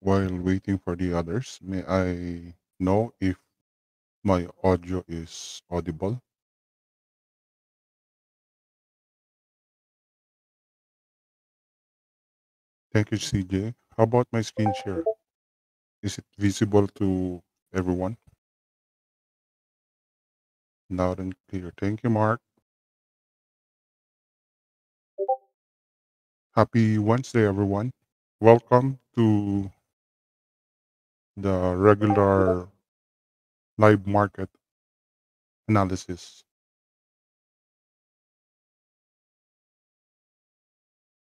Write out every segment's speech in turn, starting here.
While waiting for the others, may I know if my audio is audible? Thank you, CJ. How about my screen share? Is it visible to everyone? Loud and clear. Thank you, Mark. Happy Wednesday, everyone. Welcome to the regular live market analysis.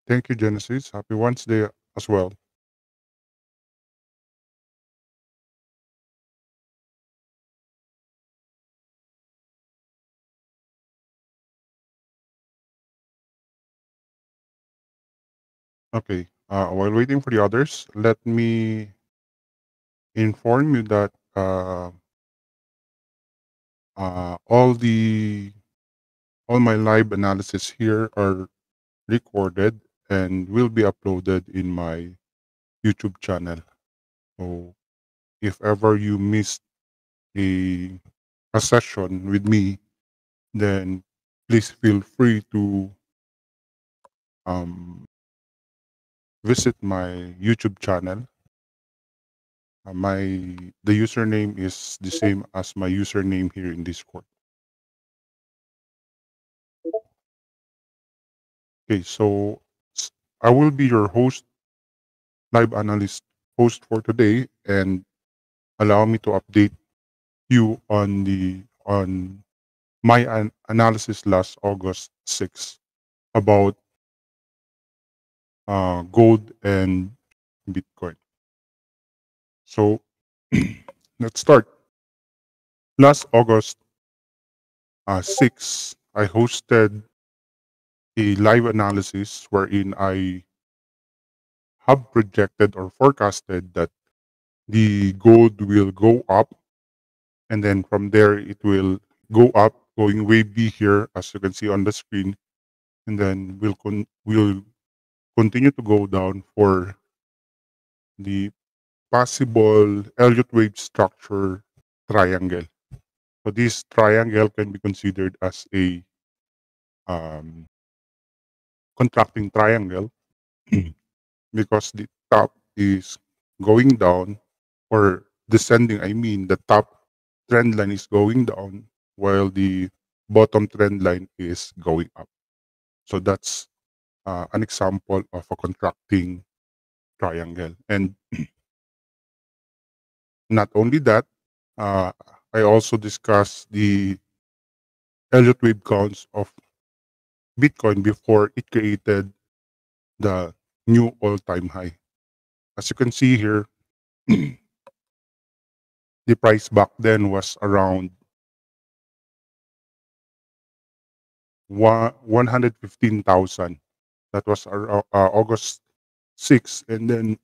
Thank you, Genesis. Happy Wednesday as well. Okay. While waiting for the others, let me inform you that uh, all the all my live analysis here are recorded and will be uploaded in my YouTube channel. So if ever you missed a a session with me, then please feel free to um, visit my YouTube channel. My the username is the same as my username here in Discord. Okay, so I will be your host, live analyst host for today, and allow me to update you on my analysis last August 6th about gold and Bitcoin. So let's start. Last August 6th, I hosted a live analysis wherein I have projected or forecasted that the gold will go up, and then from there it will go up, going way B here, as you can see on the screen, and then will continue to go down for the possible Elliott wave structure triangle. So this triangle can be considered as a um, contracting triangle because the top is going down or descending. I mean, the top trend line is going down while the bottom trend line is going up. So that's an example of a contracting triangle. And not only that, uh, I also discussed the Elliott wave counts of Bitcoin before it created the new all-time high. As you can see here, the price back then was around 115,000. That was August 6th. And then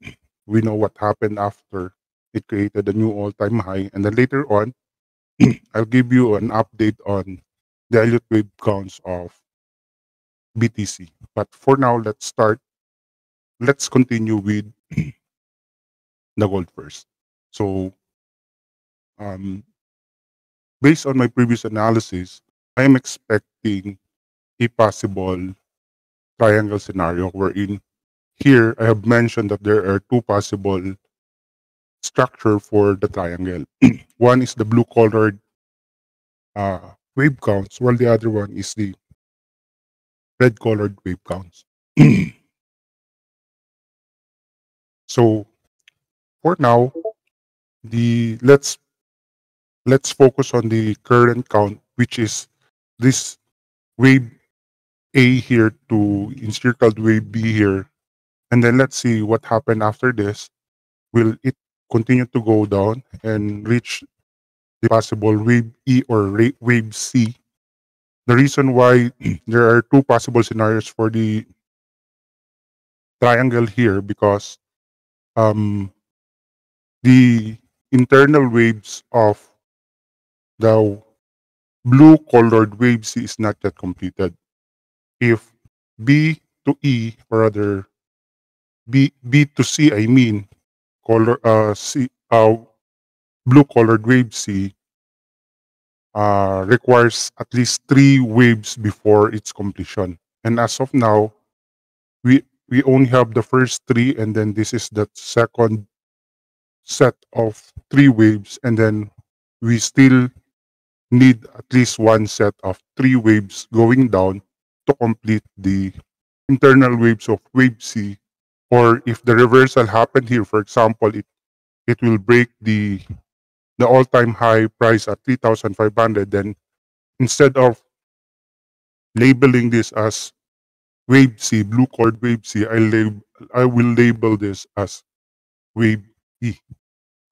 we know what happened after it created a new all-time high. And then later on, I'll give you an update on the Elliott wave counts of BTC. But for now, let's start. Let's continue with the gold first. So, um, based on my previous analysis, I am expecting a possible triangle scenario wherein here I have mentioned that there are two possible structure for the triangle. One is the blue colored wave counts, while the other one is the red colored wave counts. So for now, the let's focus on the current count, which is this wave A here to encircled wave B here. And then let's see what happened after this. Will it continue to go down and reach the possible wave E or wave C? The reason why there are two possible scenarios for the triangle here because um, the internal waves of the blue colored wave C is not yet completed. If B to E or rather B to C, I mean, color blue colored wave C requires at least 3 waves before its completion. And as of now, we only have the first three, and then this is the second set of 3 waves, and then we still need at least one set of 3 waves going down to complete the internal waves of wave C. Or if the reversal happened here, for example, it will break the all-time high price at 3,500, then instead of labeling this as wave C, blue colored wave C, I will label this as wave E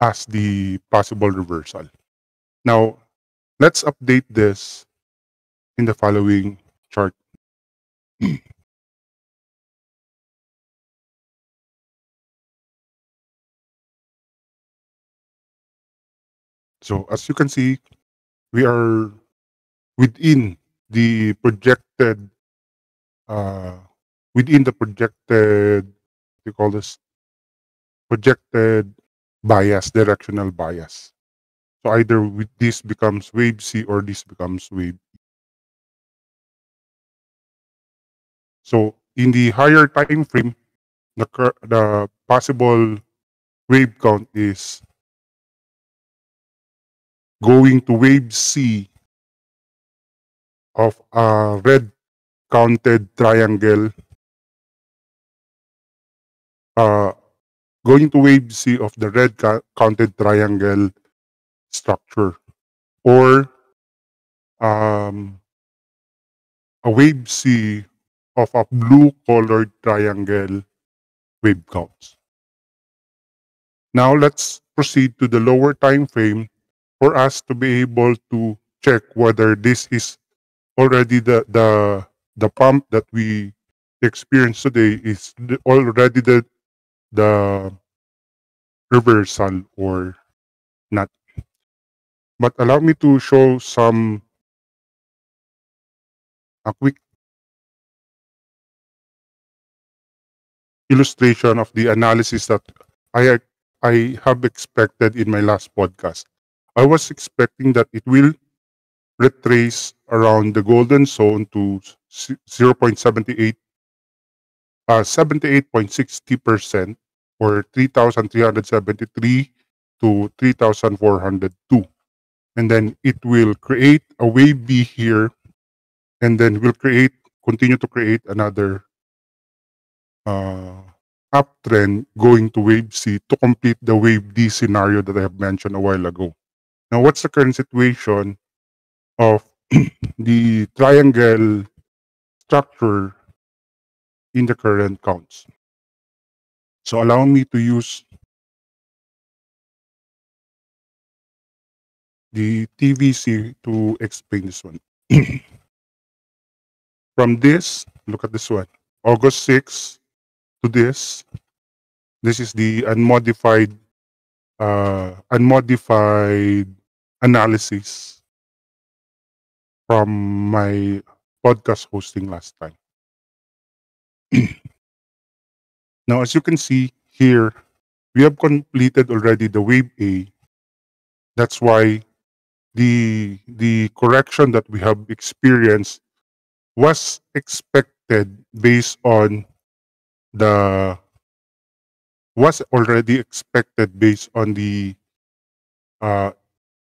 as the possible reversal. Now, let's update this in the following chart. So as you can see, we are within the projected uh, what do you call this, projected bias, directional bias. So either this becomes wave C or this becomes wave. So in the higher time frame, the possible wave count is going to wave C of a red counted triangle, uh, going to wave C of the red counted triangle structure, or um, a wave C of a blue colored triangle wave counts. Now let's proceed to the lower time frame for us to be able to check whether this is already the pump that we experience today is already the reversal or not. But allow me to show a quick illustration of the analysis that I I have expected in my last podcast. I was expecting that it will retrace around the golden zone to 0.78 78.60% or 3,373 to 3,402. And then it will create a wave B here, and then will continue to create another uh, uptrend going to wave C to complete the wave D scenario that I have mentioned a while ago. Now, what's the current situation of the triangle structure in the current counts? So allow me to use the TVC to explain this one. From this, look at this one. August 6 to this is the unmodified analysis from my podcast hosting last time. Now, as you can see here, we have completed already the wave A. That's why the correction that we have experienced was expected based on the was already expected based on the uh,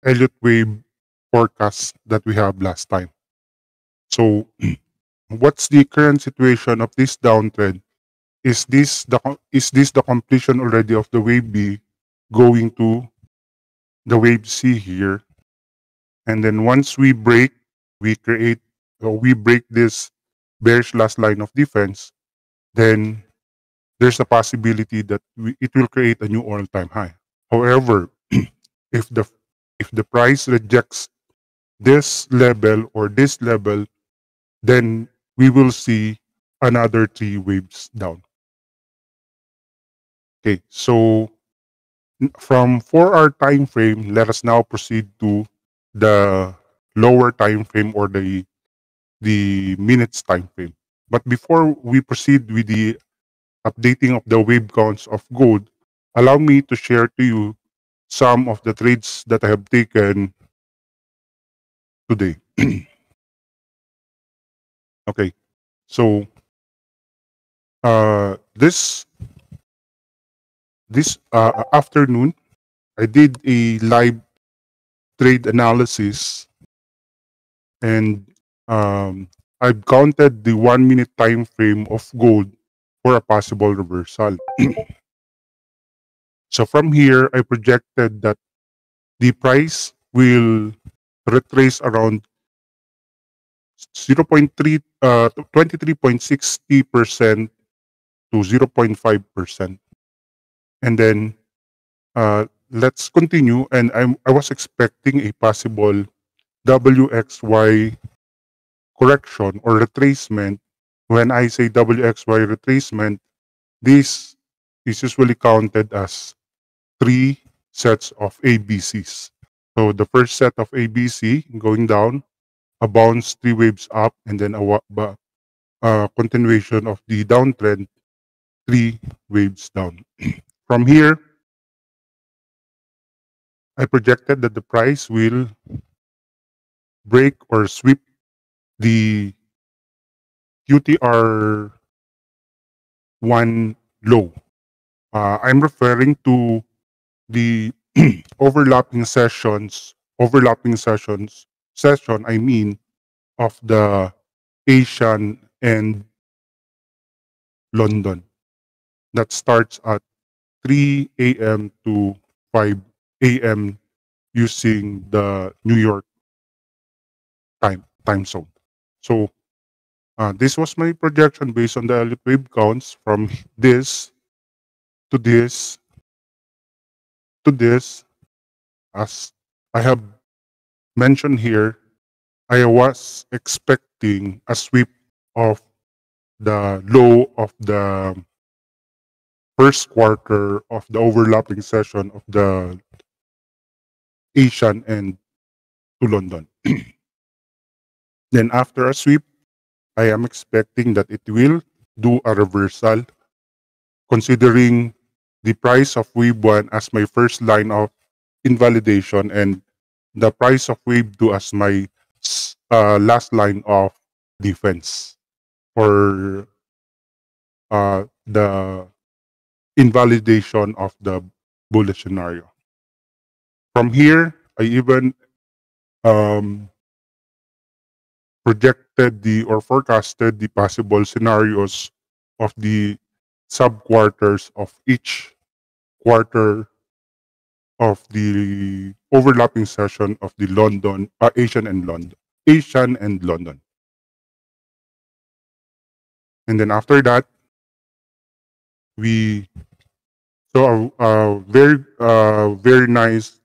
Elliott wave forecast that we have last time. So, what's the current situation of this downtrend? Is this the completion already of the wave B going to the wave C here? And then once we break this bearish last line of defense, then there's a possibility that it will create a new all-time high. However, if the price rejects this level or this level, then we will see another 3 waves down. Okay, so from 4-hour time frame, let us now proceed to the lower time frame or the minutes time frame. But before we proceed with the updating of the wave counts of gold, allow me to share to you some of the trades that I have taken today. Okay, so this afternoon, I did a live trade analysis, and I've counted the 1 minute time frame of gold for a possible reversal. So from here, I projected that the price will retrace around 0.3, 23.60% to 0.5%. And then let's continue. And I was expecting a possible WXY correction or retracement. When I say WXY retracement, this is usually counted as 3 sets of ABCs. So the first set of ABC going down, a bounce, 3 waves up, and then a continuation of the downtrend, 3 waves down. From here, I projected that the price will break or sweep the QTR 1 low. I'm referring to the session, I mean, of the Asian and London that starts at 3 a.m. to 5 a.m. using the New York time zone. So this was my projection based on the Elliott wave counts from this to this to this. As I have mentioned here, I was expecting a sweep of the low of the first quarter of the overlapping session of the Asian and to London. Then after a sweep, I am expecting that it will do a reversal, considering the price of wave 1 as my first line of invalidation and the price of wave 2 as my last line of defense for the invalidation of the bullish scenario. From here, I even projected or forecasted the possible scenarios of the sub-quarters of each quarter of the overlapping session of the Asian and London. And then after that, we saw a very nice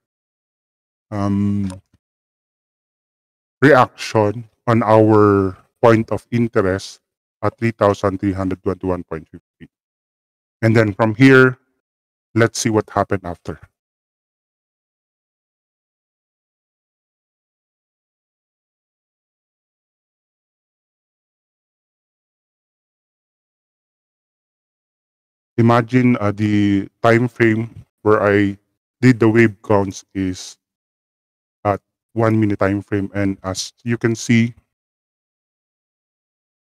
reaction on our point of interest at 3,321.50. And then from here, let's see what happened after. Imagine the time frame where I did the wave counts is at 1 minute time frame. And as you can see,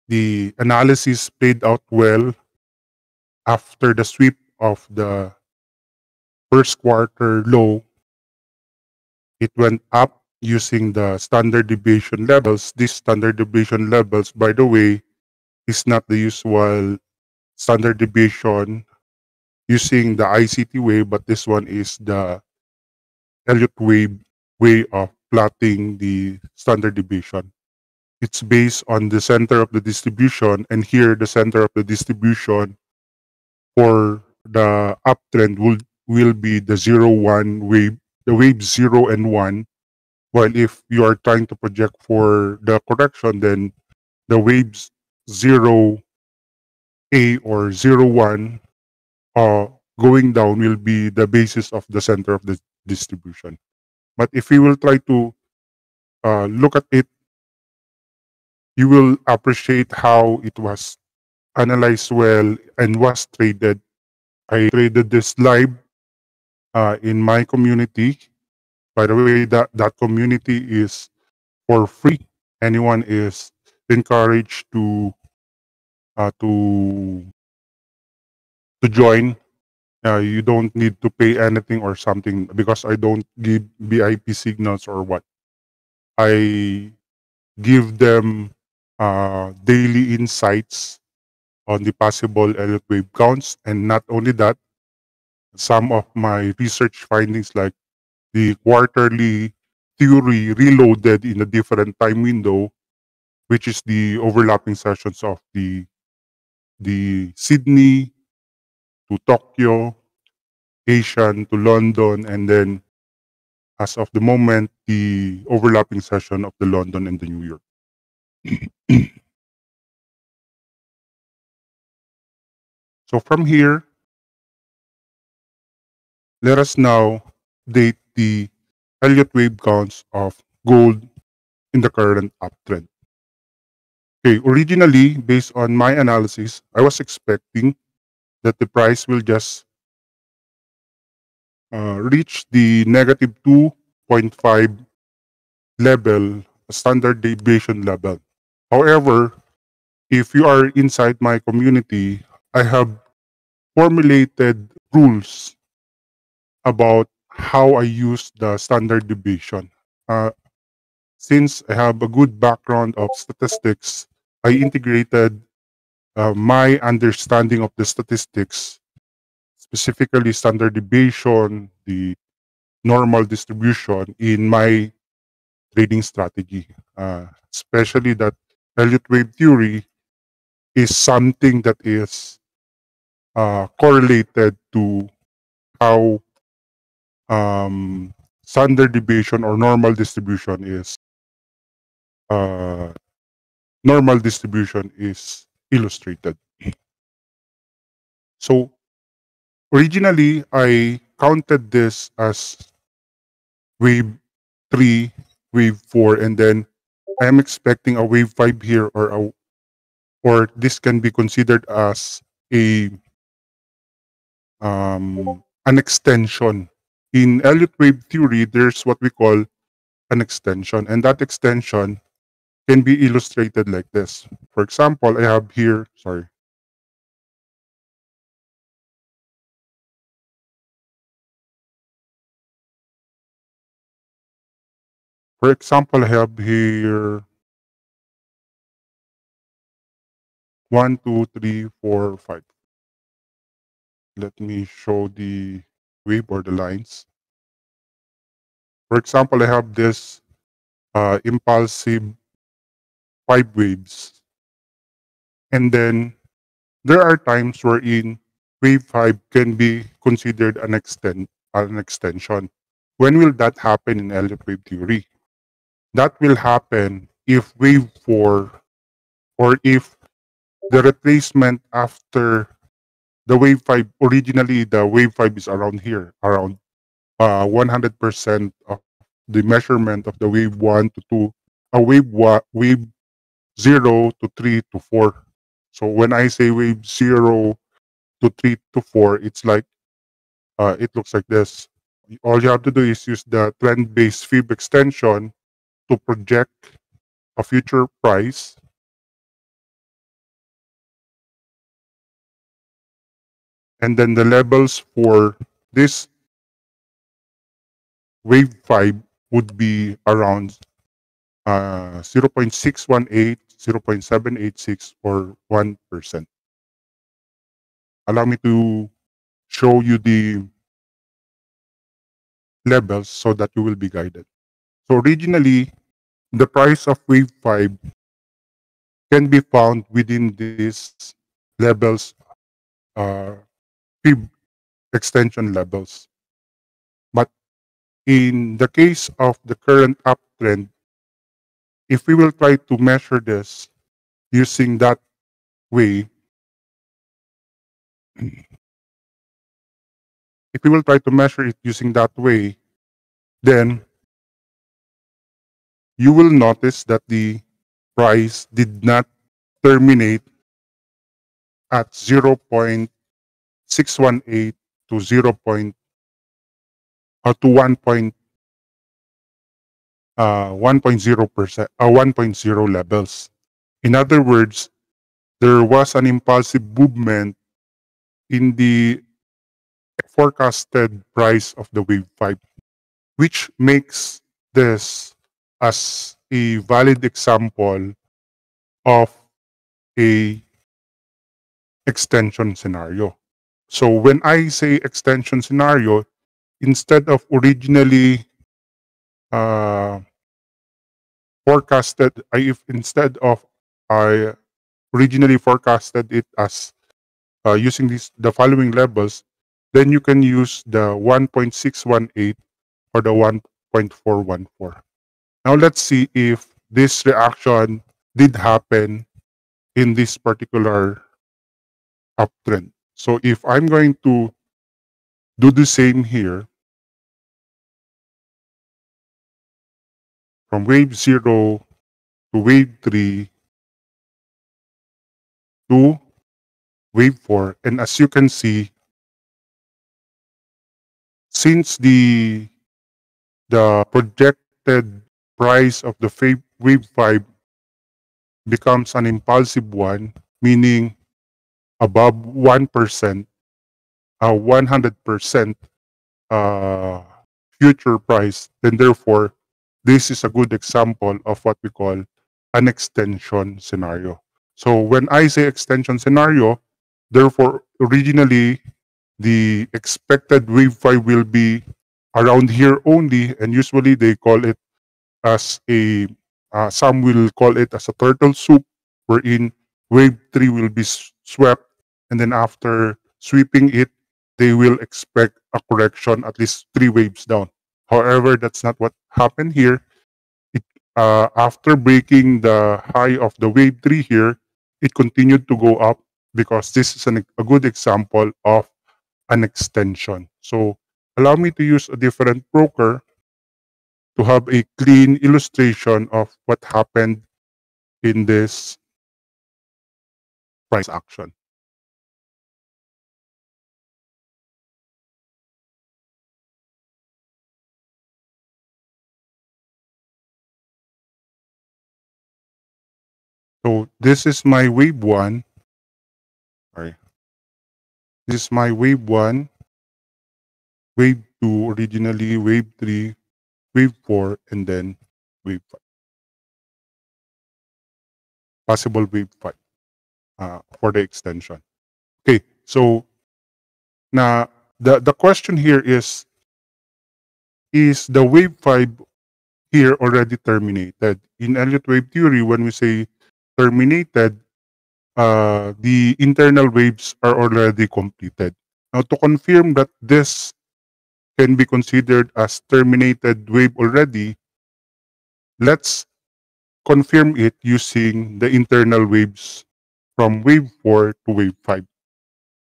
the analysis played out well after the sweep of the first quarter low. It went up using the standard deviation levels. These standard deviation levels, by the way, is not the usual standard deviation using the ICT way, but this one is the Elliott wave way of plotting the standard deviation. It's based on the center of the distribution, and here the center of the distribution for the uptrend will be the 0-1 wave, the wave 0 and 1. While if you are trying to project for the correction, then the waves 0A or 0-1 going down will be the basis of the center of the distribution. But if you will try to look at it, you will appreciate how it was analyzed well and was traded. I traded this live in my community. By the way, that community is for free. Anyone is encouraged uh, to to join. You don't need to pay anything or something because I don't give VIP signals or what. I give them daily insights on the possible Elliott wave counts, and not only that, some of my research findings like the quarterly theory reloaded in a different time window, which is the overlapping sessions of the Sydney to Tokyo, Asian to London, and then as of the moment, the overlapping session of the London and the New York. So from here, let us now date the Elliott wave counts of gold in the current uptrend. Okay, originally, based on my analysis, I was expecting that the price will just reach the negative 2.5 level, standard deviation level. However, if you are inside my community, I have formulated rules about how I use the standard deviation. Uh, since I have a good background of statistics, I integrated my understanding of the statistics, specifically standard deviation, the normal distribution in my trading strategy. Especially that Elliott wave theory is something that is correlated to how standard deviation or uh, normal distribution is illustrated. So originally, I counted this as wave 3, wave 4, and then I am expecting a wave 5 here, or this can be considered as a an extension. In Elliott wave theory, there's what we call an extension, and that extension can be illustrated like this. For example, I have here, sorry. For example, I have here 1, 2, 3, 4, 5. Let me show the wave or the lines. For example, I have this impulsive 5 waves. And then there are times wherein wave 5 can be considered an extension. When will that happen in Elliott wave theory? That will happen if wave 4, or if the retracement after the wave 5, originally the wave 5 is around here, around 100% of the measurement of the wave 1 to 2, wave 0 to 3 to 4. So when I say wave 0 to 3 to 4, it's like, it looks like this. All you have to do is use the trend-based fib extension to project a future price. And then the levels for this wave 5 would be around 0.618, 0.786, or 1%. Allow me to show you the levels so that you will be guided. So originally, the price of wave 5 can be found within these levels, uh, fib extension levels. But in the case of the current uptrend, if we will try to measure this using that way, if we will try to measure it using that way, then you will notice that the price did not terminate at 0.618 to to 1.0%, 1.0 levels. In other words, there was an impulsive movement in the forecasted price of the wave 5, which makes this as a valid example of a extension scenario. So when I say extension scenario, instead of originally uh, forecasted, I originally forecasted it as using the following levels, then you can use the 1.618 or the 1.414. Now let's see if this reaction did happen in this particular uptrend. So if I'm going to do the same here from wave 0 to wave 3 to wave 4, and as you can see, since the projected price of the wave 5 becomes an impulsive one, meaning above 1%, 100% uh, future price, then therefore, this is a good example of what we call an extension scenario. So when I say extension scenario, therefore, originally, the expected wave 5 will be around here only, and usually they call it as a, some will call it as a turtle soup, wherein wave 3 will be swept, and then after sweeping it, they will expect a correction at least 3 waves down. However, that's not what happened here. It, after breaking the high of the wave 3 here, it continued to go up because this is a good example of an extension. So allow me to use a different broker to have a clean illustration of what happened in this price action. So this is my wave 1. Sorry. This is my wave 1, wave 2 originally, wave 3, wave 4, and then wave 5. Possible wave 5 for the extension. Okay, so now the question here is the wave 5 here already terminated? In Elliott wave theory, when we say terminated, the internal waves are already completed. Now, to confirm that this can be considered as terminated wave already, let's confirm it using the internal waves from wave 4 to wave 5.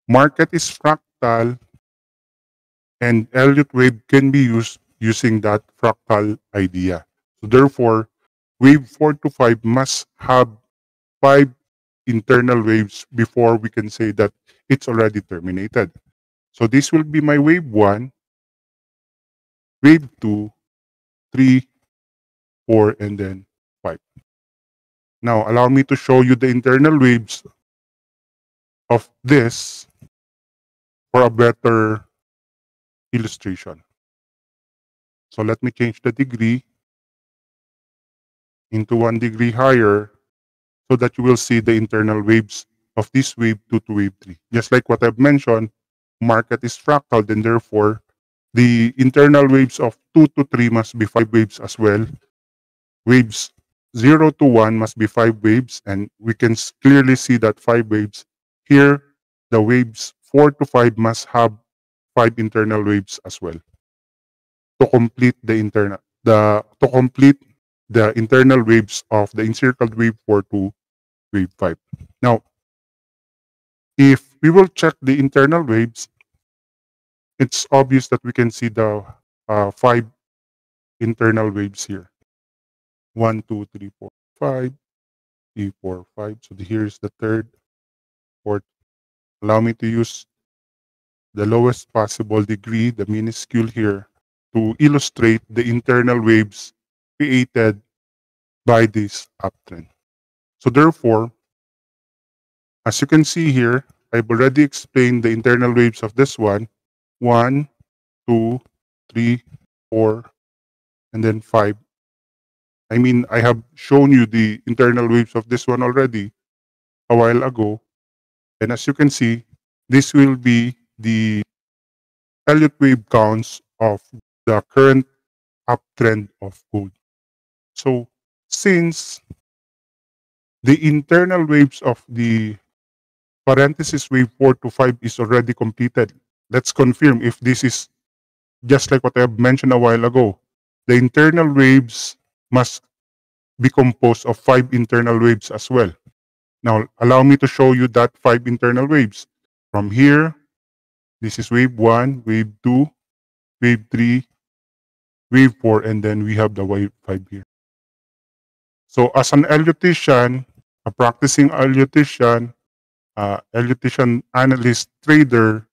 Market is fractal, and Elliott wave can be used using that fractal idea. So therefore, wave 4 to 5 must have 5 internal waves before we can say that it's already terminated. So this will be my wave 1, wave 2, 3, 4, and then 5. Now, allow me to show you the internal waves of this for a better illustration. So let me change the degree into 1 degree higher so that you will see the internal waves of this wave 2 to wave 3. Just like what I've mentioned, market is fractal, then therefore, the internal waves of 2 to 3 must be 5 waves as well. Waves 0 to 1 must be 5 waves, and we can clearly see that 5 waves. Here, the waves 4 to 5 must have 5 internal waves as well to complete the internal waves of the encircled wave 4 to wave 5. Now, if we will check the internal waves, it's obvious that we can see the 5 internal waves here. 1, 2, 3, 4, 5, 3, 4, 5. So here's the third, fourth. Allow me to use the lowest possible degree, the minuscule here, to illustrate the internal waves created by this uptrend. So therefore, as you can see here, I've already explained the internal waves of this one. 1, 2, 3, 4, and then 5. I mean, I have shown you the internal waves of this one already a while ago. And as you can see, this will be the Elliott wave counts of the current uptrend of gold. So since the internal waves of the parenthesis wave 4 to 5 is already completed, let's confirm if this is just like what I have mentioned a while ago. The internal waves must be composed of 5 internal waves as well. Now, allow me to show you that 5 internal waves. From here, this is wave 1, wave 2, wave 3, wave 4, and then we have the wave 5 here. So as an Elliottian, a practicing Elliottian, Elliottian analyst trader,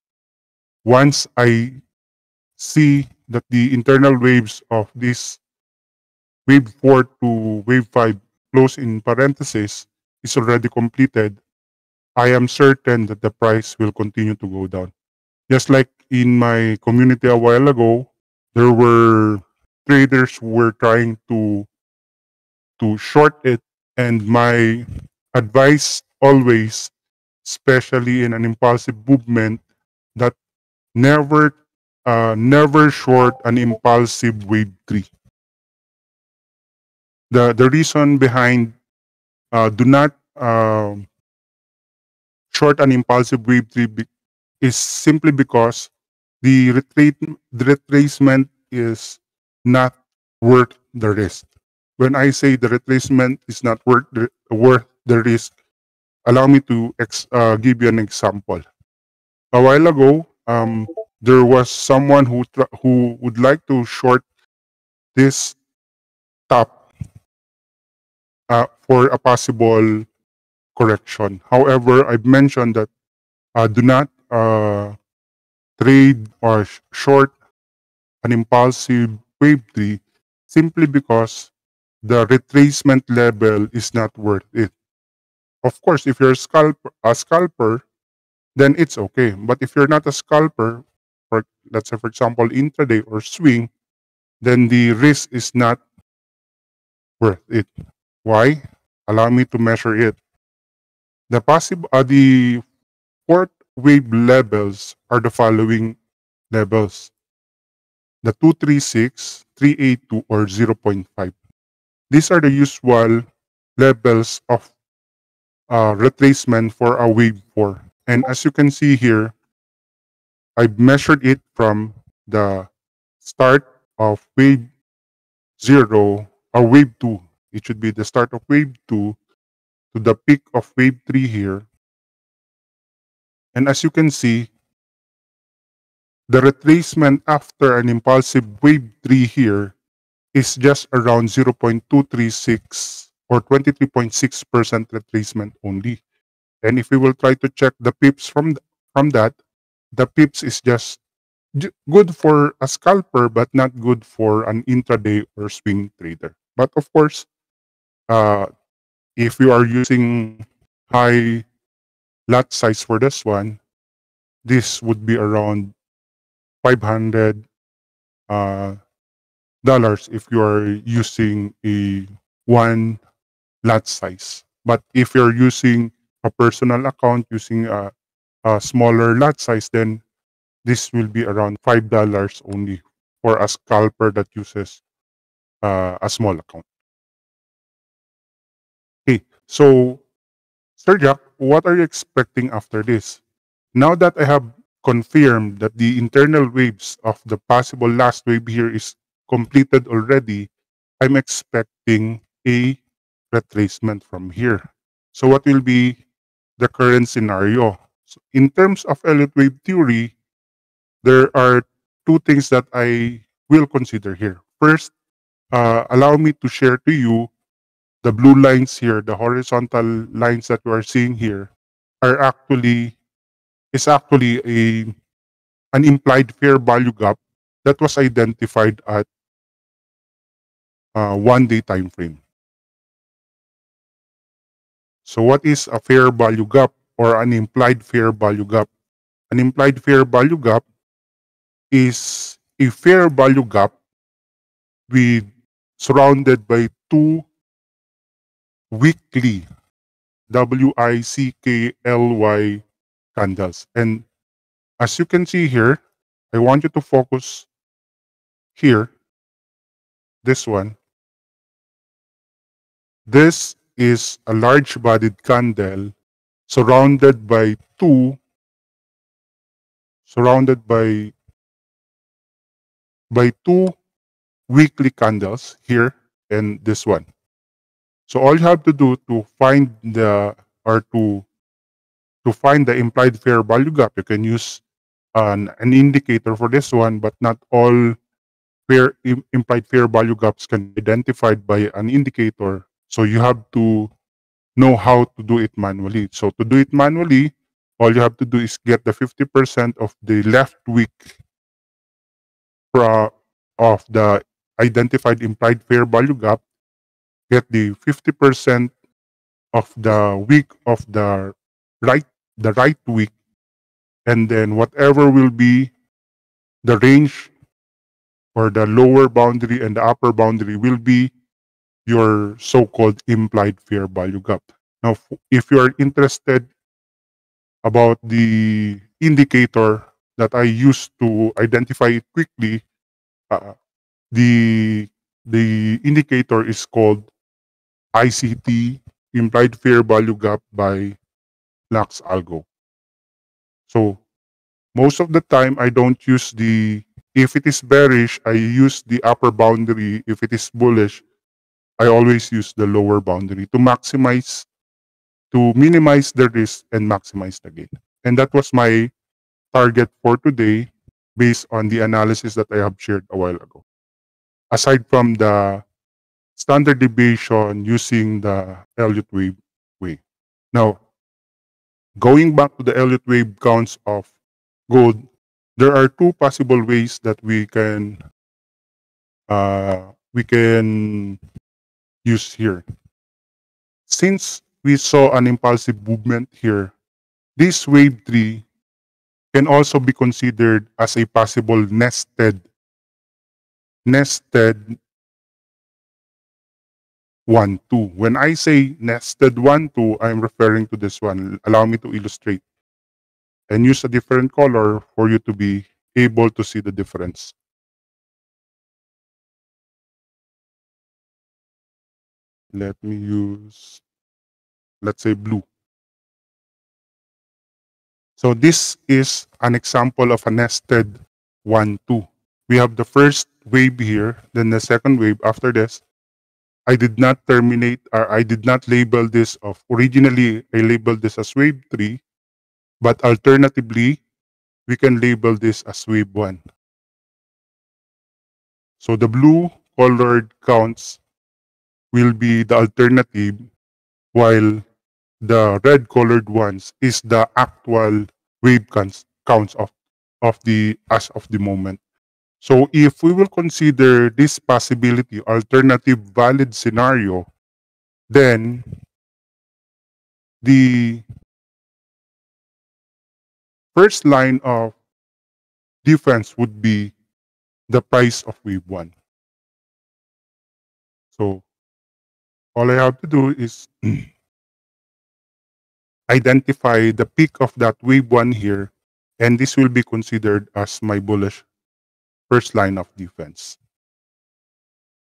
once I see that the internal waves of this wave 4 to wave 5 close in parentheses is already completed, I am certain that the price will continue to go down. Just like in my community a while ago, there were traders who were trying to short it, and my advice always, especially in an impulsive movement, that never never short an impulsive wave 3. The reason behind do not short an impulsive wave 3 is simply because the retracement is not worth the risk. When I say the retracement is not worth the risk, allow me to give you an example. A while ago, there was someone who would like to short this top for a possible correction. However, I've mentioned that do not trade or short an impulsive wave 3 simply because the retracement level is not worth it. Of course, if you're a scalper, then it's okay. But if you're not a scalper, for let's say for example intraday or swing, then the risk is not worth it. Why? Allow me to measure it. The fourth wave levels are the following levels: the 236, 382, or 0.5. These are the usual levels of retracement for a wave 4. And as you can see here, I've measured it from the start of wave 0 or wave 2. It should be the start of wave 2 to the peak of wave 3 here. And as you can see, the retracement after an impulsive wave 3 here is just around 0.236 or 23.6% retracement only. And if we will try to check the pips from that, the pips is just good for a scalper but not good for an intraday or swing trader. But of course, if you are using high lot size for this one, this would be around $500 if you are using a one lot size. But if you're using a personal account using a smaller lot size, then this will be around $5 only for a scalper that uses a small account. Okay, so Sir Jack, what are you expecting after this? Now that I have confirmed that the internal waves of the possible last wave here is completed already, I'm expecting a retracement from here. So what will be the current scenario? So in terms of Elliott wave theory, there are two things that I will consider here. First, allow me to share to you the blue lines here, the horizontal lines that you are seeing here, are actually a an implied fair value gap that was identified at 1 day time frame. So what is a fair value gap or an implied fair value gap? An implied fair value gap is a fair value gap with surrounded by two weekly WICKLY candles. And as you can see here, I want you to focus here, this one. This is a large bodied candle surrounded by two weekly candles here and this one. So all you have to do to find the or to find the implied fair value gap, you can use an indicator for this one, but not all implied fair value gaps can be identified by an indicator. So you have to know how to do it manually. So to do it manually, all you have to do is get the 50% of the left week of the identified implied fair value gap, get the 50% of the week of the right week, and then whatever will be the range or the lower boundary and the upper boundary will be your so-called implied fair value gap. Now, if you are interested about the indicator that I use to identify it quickly, uh, the indicator is called ICT, implied fair value gap by Lax Algo. So most of the time I don't use if it is bearish, I use the upper boundary. If it is bullish, I always use the lower boundary to minimize the risk and maximize the gain. And that was my target for today based on the analysis that I have shared a while ago. Aside from the standard deviation using the Elliott wave way. Now, going back to the Elliott wave counts of gold, there are two possible ways that we can use here. Since we saw an impulsive movement here, this wave tree can also be considered as a possible nested 1-2. When I say nested 1-2, I'm referring to this one. Allow me to illustrate and use a different color for you to be able to see the difference. Let me use, let's say, blue. So this is an example of a nested 1-2. We have the first wave here, then the second wave after this. I did not terminate, or I did not label this of, originally I labeled this as wave 3, but alternatively, we can label this as wave 1. So the blue colored counts will be the alternative, while the red colored ones is the actual wave counts of the as of the moment. So if we will consider this possibility alternative valid scenario, then the first line of defense would be the price of wave 1. So all I have to do is identify the peak of that wave 1 here, and this will be considered as my bullish first line of defense.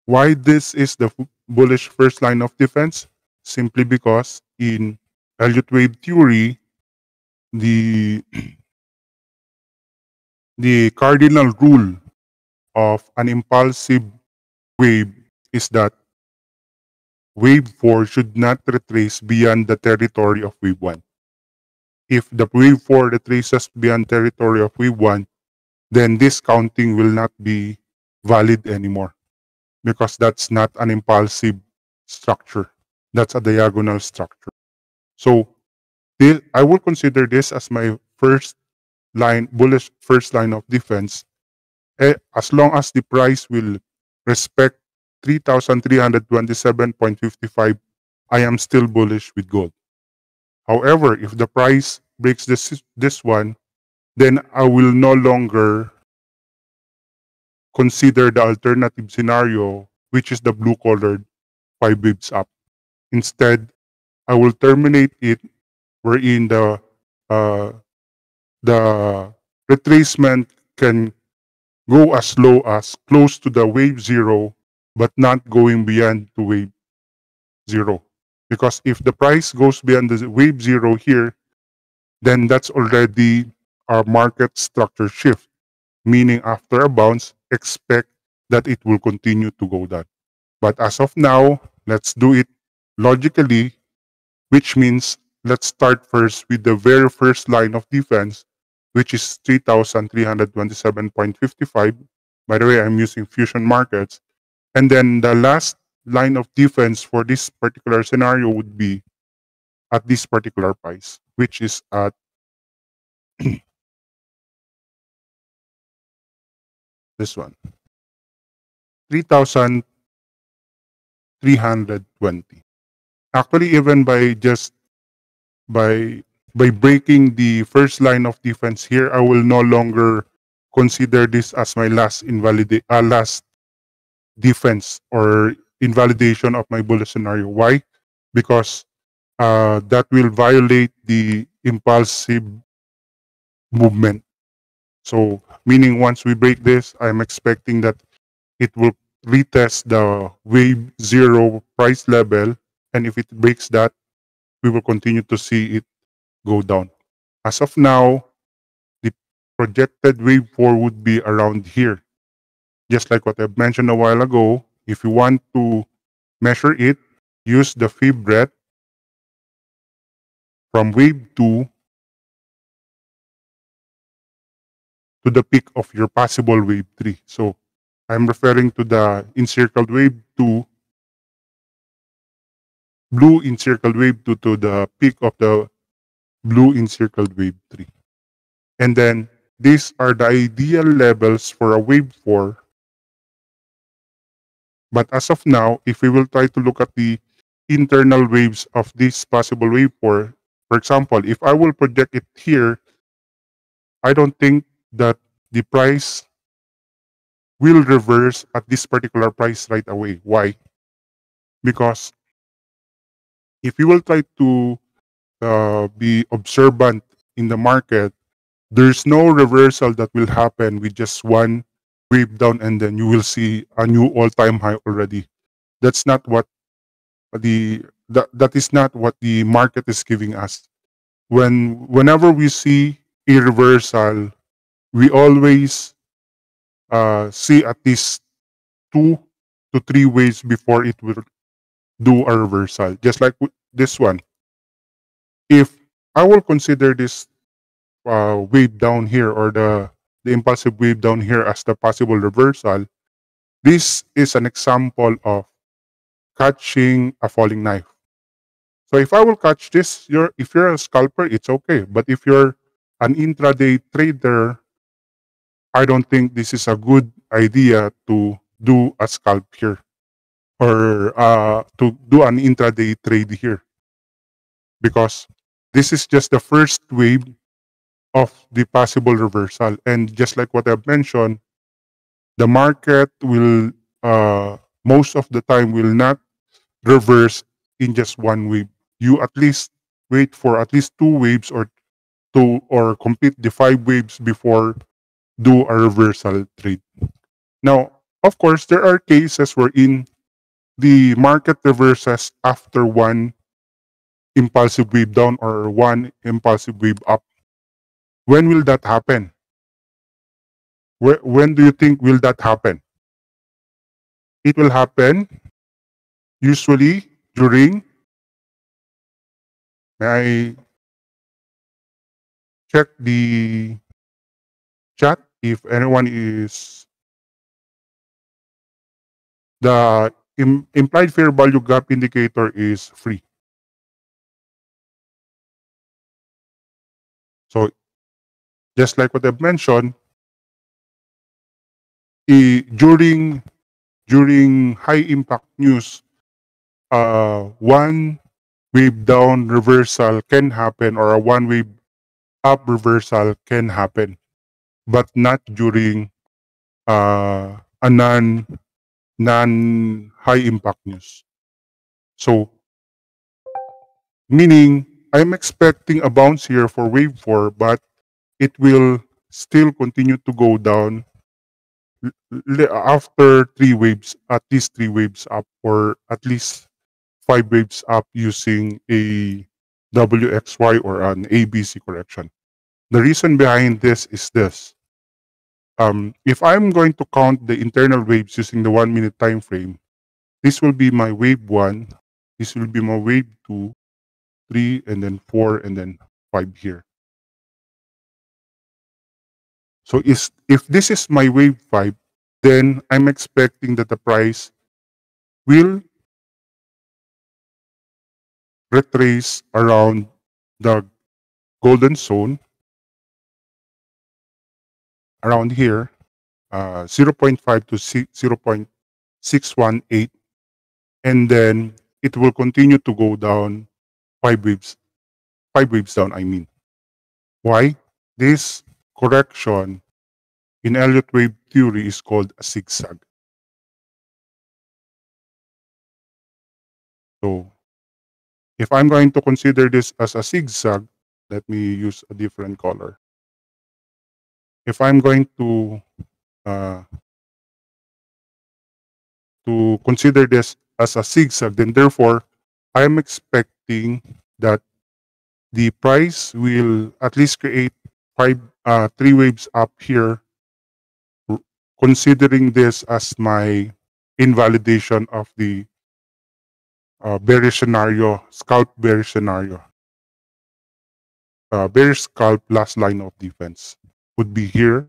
Why this is the bullish first line of defense? Simply because in Elliott wave theory, the cardinal rule of an impulsive wave is that wave 4 should not retrace beyond the territory of wave 1. If the wave 4 retraces beyond territory of wave 1, then this counting will not be valid anymore, because that's not an impulsive structure. That's a diagonal structure. So I will consider this as my first line, bullish first line of defense. as long as the price will respect 3,327.55, I am still bullish with gold. However, if the price breaks this one, then I will no longer consider the alternative scenario, which is the blue colored 5 bips up. Instead, I will terminate it wherein uh, the retracement can go as low as close to the wave zero, but not going beyond to wave zero. Because if the price goes beyond the wave zero here, then that's already our market structure shift. Meaning after a bounce, expect that it will continue to go down. But as of now, let's do it logically, which means let's start first with the very first line of defense, which is 3,327.55. By the way, I'm using Fusion Markets. And then the last line of defense for this particular scenario would be at this particular price, which is at this one, 3,320. Actually, even by just by breaking the first line of defense here, I will no longer consider this as my last defense or invalidation of my bullish scenario. Why? Because that will violate the impulsive movement. So, meaning once we break this, I'm expecting that it will retest the wave zero price level. And if it breaks that, we will continue to see it go down. As of now, the projected wave 4 would be around here. Just like what I've mentioned a while ago, if you want to measure it, use the fib breadth from wave 2 to the peak of your possible wave 3. So I'm referring to the encircled wave 2, blue encircled wave 2 to the peak of the blue encircled wave 3. And then these are the ideal levels for a wave 4. But as of now, if we will try to look at the internal waves of this possible wave 4, for example, if I will project it here, I don't think that the price will reverse at this particular price right away. Why? Because if you will try to be observant in the market, there's no reversal that will happen with just one wave down and then you will see a new all-time high already. That's not what that is not what the market is giving us. Whenever we see a reversal, we always see at least 2 to 3 waves before it will do a reversal. Just like this one. If I will consider this wave down here or the impulsive wave down here as the possible reversal, this is an example of catching a falling knife. So if I will catch this, if you're a scalper, it's okay. But if you're an intraday trader, I don't think this is a good idea to do a scalp here or to do an intraday trade here because this is just the first wave of the possible reversal. And just like what I've mentioned, the market will most of the time will not reverse in just one wave. You at least wait for at least 2 waves or complete the 5 waves before do a reversal trade. Now, of course, there are cases wherein the market reverses after one impulsive wave down or one impulsive wave up. When will that happen? When do you think will that happen? It will happen usually during, may I check the chat if anyone is, the implied fair value gap indicator is free. So just like what I've mentioned, during high impact news, one wave down reversal can happen, or a one wave up reversal can happen, but not during a non high impact news. So meaning I'm expecting a bounce here for wave 4, but it will still continue to go down after three waves, at least three waves up, or at least five waves up using a WXY or an ABC correction. The reason behind this is this. If I'm going to count the internal waves using the 1 minute time frame, this will be my wave 1, this will be my wave 2, 3, and then 4, and then 5 here. So if this is my wave 5, then I'm expecting that the price will retrace around the golden zone around here, 0.5 to 0.618, and then it will continue to go down five waves down, I mean. Why? This correction in Elliott wave theory is called a zigzag. So if I'm going to consider this as a zigzag, let me use a different color. If I'm going uh, to consider this as a zigzag, then therefore I'm expecting that the price will at least create three waves up here, considering this as my invalidation of the bearish scenario, scalp bearish scenario. Bearish scalp last line of defense would be here.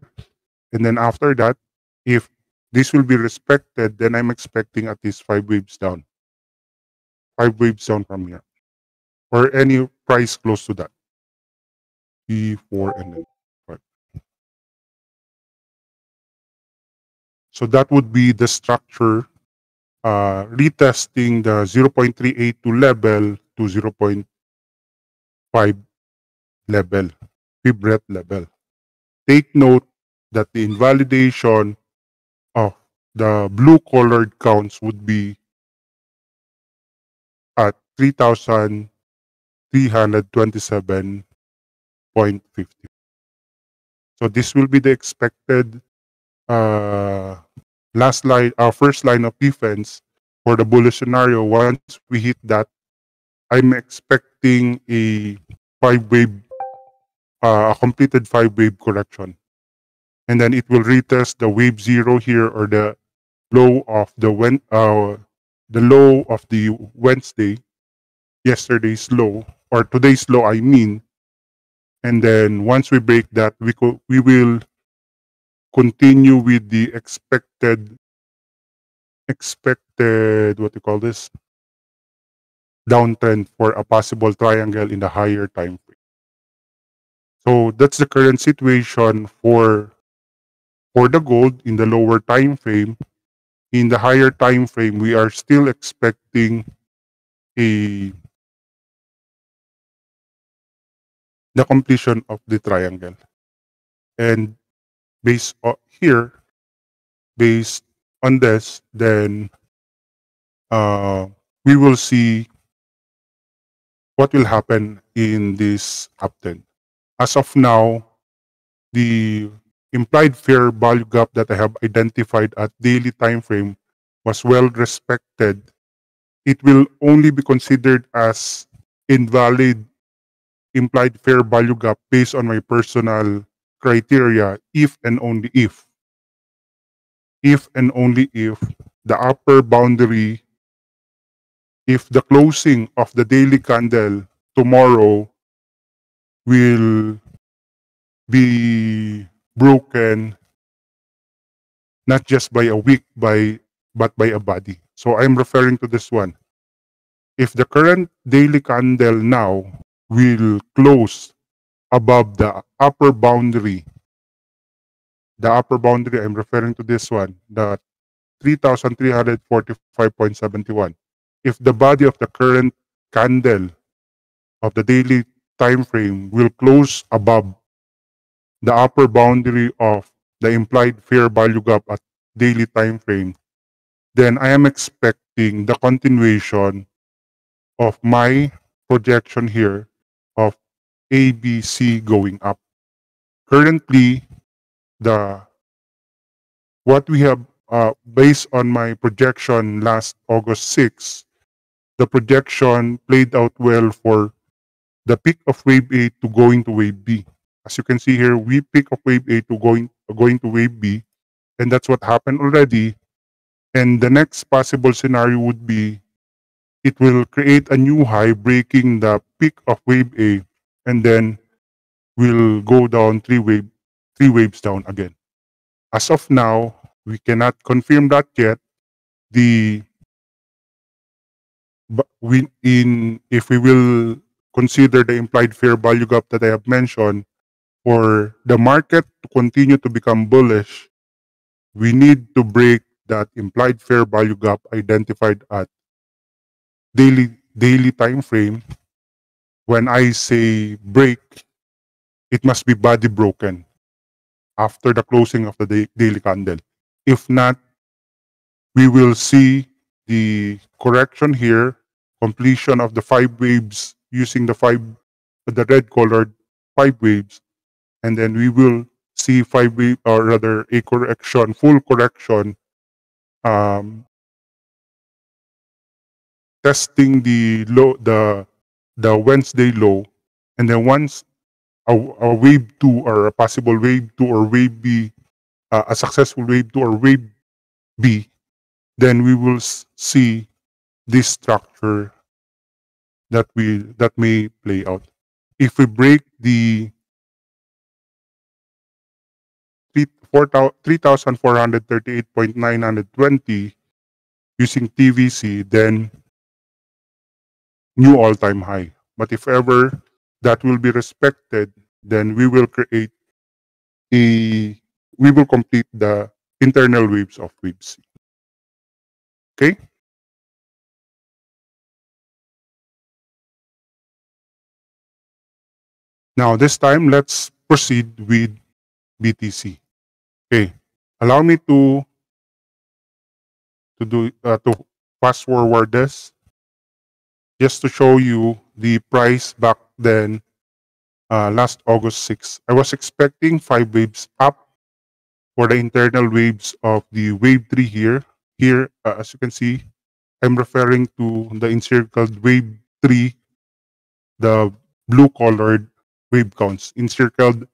And then after that, if this will be respected, then I'm expecting at least five waves down. Five waves down from here. Or any price close to that. 3, 4, and then 5. So that would be the structure retesting the 0.382 level to 0.5 level, fib level. Take note that the invalidation of the blue colored counts would be at 3,327.50. So this will be the expected last line, our first line of defense for the bullish scenario. Once we hit that, I'm expecting a a completed five wave correction, and then it will retest the wave 0 here, or the low of the low of the Wednesday, yesterday's low, or today's low, I mean. And then once we break that, we will continue with the expected what you call this, downtrend for a possible triangle in the higher time frame. So that's the current situation for the gold in the lower time frame. In the higher time frame, we are still expecting the completion of the triangle. And based on this, then we will see what will happen in this uptrend. As of now, the implied fair value gap that I have identified at daily time frame was well respected. It will only be considered as invalid implied fair value gap based on my personal criteria if and only if the upper boundary, if the closing of the daily candle tomorrow will be broken not just by a wick but by a body. So I'm referring to this one. If the current daily candle now will close above the upper boundary the upper boundary, I'm referring to this one, the 3,345.71. If the body of the current candle of the daily time frame will close above the upper boundary of the implied fair value gap at daily time frame, then I am expecting the continuation of my projection here of ABC going up. Currently, the what we have based on my projection last August 6, the projection played out well for the peak of wave A to going to wave B. As you can see here, we peak of wave A to going to wave B, and that's what happened already. And the next possible scenario would be it will create a new high, breaking the peak of wave A, and then will go down three waves down again. As of now, we cannot confirm that yet. The if we will consider the implied fair value gap that I have mentioned, for the market to continue to become bullish, we need to break that implied fair value gap identified at daily time frame. When I say break, it must be body broken after the closing of the daily candle. If not, we will see the correction here, completion of the 5 waves using the red colored 5 waves, and then we will see 5 wave, or rather a correction, full correction, testing the low, the Wednesday low, and then once a wave 2 or a possible wave 2 or wave B, a successful wave 2 or wave B, then we will see this structure that may play out. If we break the 3,438.920 using TVC, then new all-time high. But if ever that will be respected, then we will complete the internal waves of wave C. Okay? Now this time, let's proceed with BTC. Okay, allow me to fast forward this just to show you the price back then, last August 6. I was expecting 5 waves up for the internal waves of the wave 3 here. Here, as you can see, I'm referring to the encircled wave 3, the blue colored wave counts, encircled,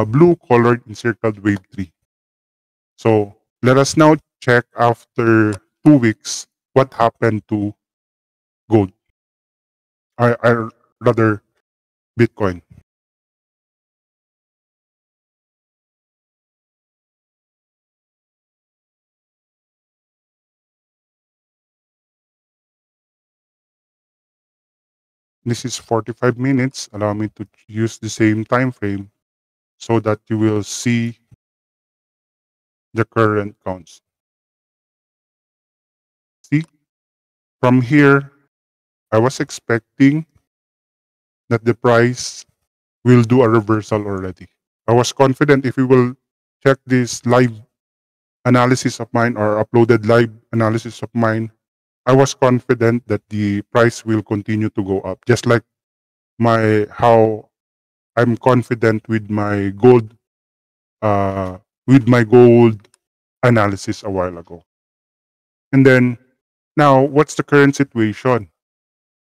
blue colored encircled wave 3. So let us now check after 2 weeks what happened to gold, or rather Bitcoin. This is 45 minutes. Allow me to use the same time frame so that you will see the current counts. See, from here, I was expecting that the price will do a reversal already. I was confident if we will check this live analysis of mine or uploaded live analysis of mine, I was confident that the price will continue to go up, just like how I'm confident with my gold analysis a while ago. And then now, what's the current situation?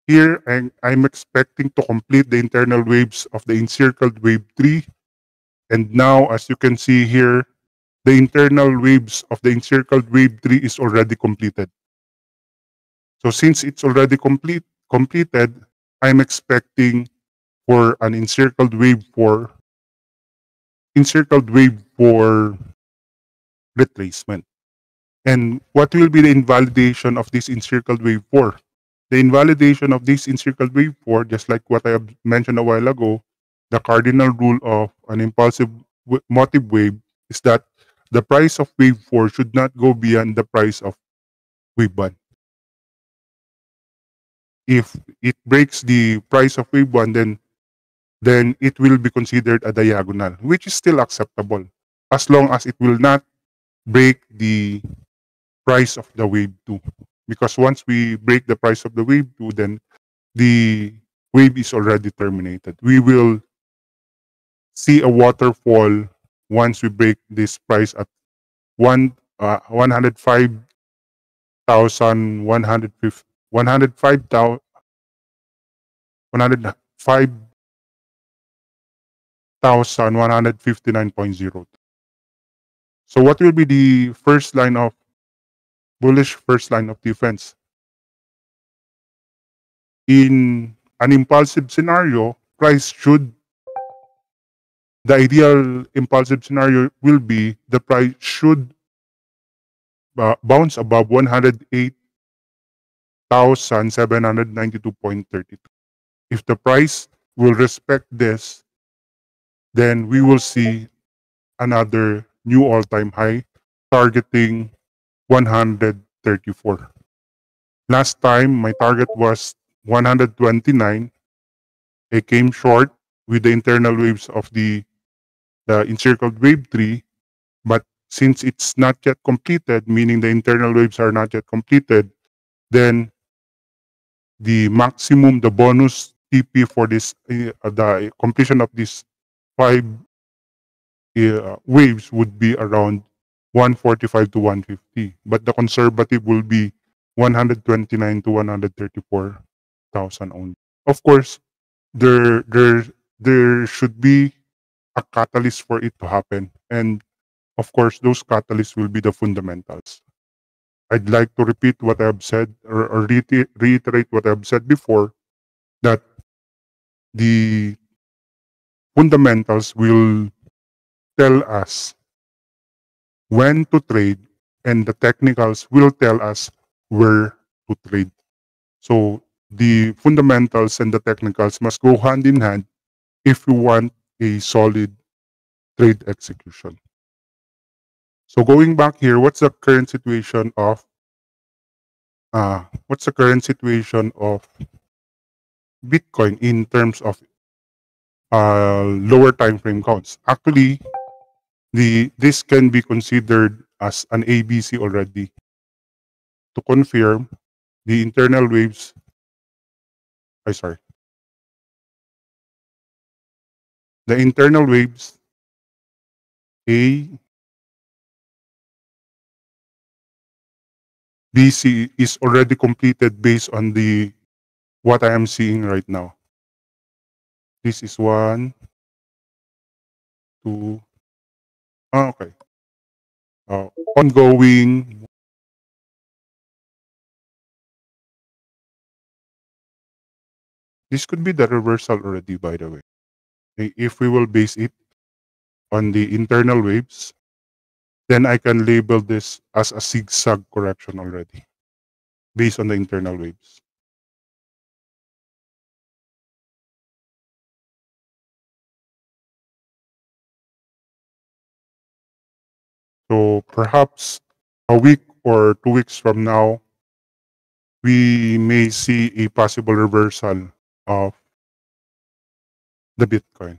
Here, I'm expecting to complete the internal waves of the encircled wave 3. And now, as you can see here, the internal waves of the encircled wave 3 is already completed. So since it's already completed, I'm expecting for an encircled wave 4 retracement. And what will be the invalidation of this encircled wave 4? The invalidation of this encircled wave 4, just like what I have mentioned a while ago, the cardinal rule of an impulsive motive wave is that the price of wave 4 should not go beyond the price of wave 1. If it breaks the price of wave 1, then it will be considered a diagonal, which is still acceptable as long as it will not break the price of the wave 2. Because once we break the price of the wave 2, then the wave is already terminated. We will see a waterfall once we break this price at 105,150 105,159.0. So what will be the first line of bullish first line of defense? In an impulsive scenario, the ideal impulsive scenario will be the price should bounce above 108,792.32. If the price will respect this, then we will see another new all-time high targeting 134. Last time, my target was 129. I came short with the internal waves of the encircled wave 3, but since it's not yet completed, meaning the internal waves are not yet completed, then the bonus TP for this, the completion of these 5 waves would be around 145 to 150. But the conservative will be 129 to 134,000 only. Of course, there there there should be a catalyst for it to happen. And of course, those catalysts will be the fundamentals. I'd like to repeat what I've said or reiterate what I've said before, that the fundamentals will tell us when to trade and the technicals will tell us where to trade. So the fundamentals and the technicals must go hand in hand if you want a solid trade execution. So going back here, what's the current situation of Bitcoin in terms of lower time frame counts? Actually, this can be considered as an ABC already. To confirm, the internal waves, I sorry, the internal waves A, B, C is already completed based on the what I am seeing right now. This is 1, 2, okay. Ongoing. This could be the reversal already, by the way. If we will base it on the internal waves, then I can label this as a zigzag correction already, based on the internal waves. So perhaps a week or 2 weeks from now, we may see a possible reversal of the Bitcoin.